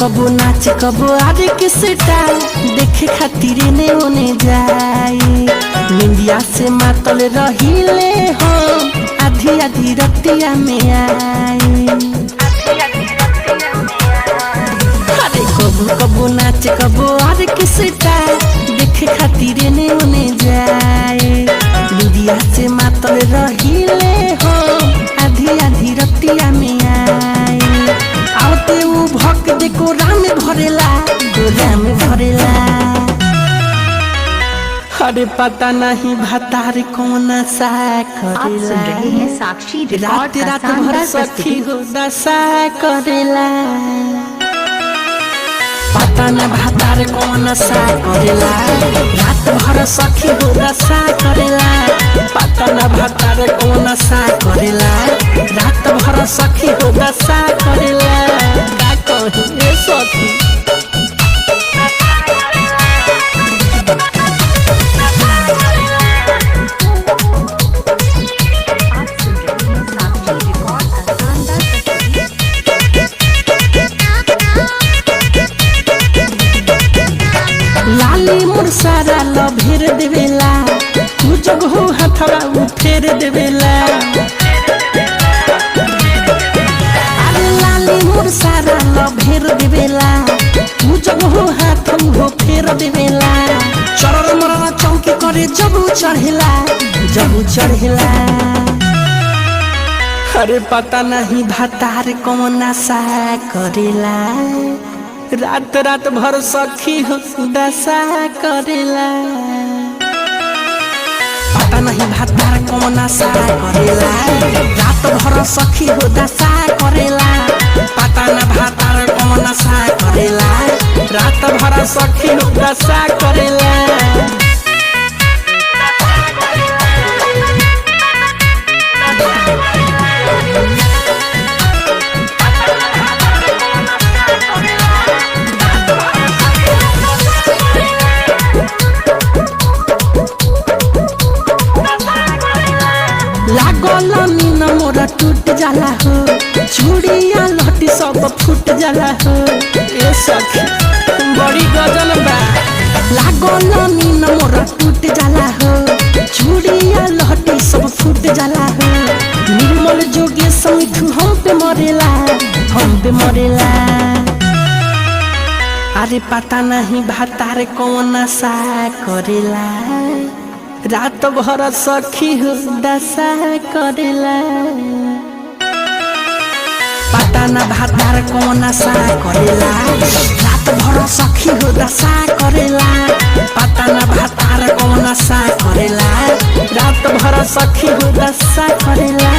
कबो नाच कबो आरे के स्टाइल देखे खातिर ने ओने जाए। निंदिया से मातल रहिले हम आधी आधी रतिया में आए। अरे कबो कबो नाच कबो आरे के स्टाइल देखे खातिर ने ओने जाए। निंदिया से मातल रहिले हम आधी आधी रतिया में आए। आवते उ भक देखो राम भरेला गोदाम भरेला। अरे पता नहीं भतार कौन सा करेला। साक्षी रात रात भर सखी हो दशा करेला। पता न भतार कौन सा करेला। रात भर सखी हो दशा करेला। पता न भतार कौन सा करेला। रात भर सखी हो दशा करेला। का कही ए सखी। लाली मोर सारा लभेर देवेला। तू जग हो हथवा उ फेर देवेला। अरे लाली मोर सारा लभेर देवेला। तू जग हो हाथ हो फेर देवेला। चरर मरर चौकी करे जबू चढ़ेला जबू चढ़ेला। अरे पता नहीं भतार कौन सा करेला। रात रात भर सखी हो दशा करेला। पता नहीं भतार कौन सा करेला। रात भर सखी हो दशा करेला। पता न भतार कौन सा करेला। रात भर सखी हो दशा करेला। लागल मीन मोरा टूट जाला हो। चूड़िया लहटी सब फूट जाला हो। ए सखी बड़ी गजल बा। लागल मीन मोरा टूट जाला हो। चूड़िया लहटी सब फूट जाला हो। निर्मल जोगे समिठू हम पे मरेला हम पे मरेला। अरे पता नहीं भतार कौन सा करेला। रात भर सखी हो दशा करेला। पता न भतार कौन सा करेला। रात भर सखी हो दशा करेला। पता न भतार कौन सा करेला। रात भर सखी हो दशा करेला।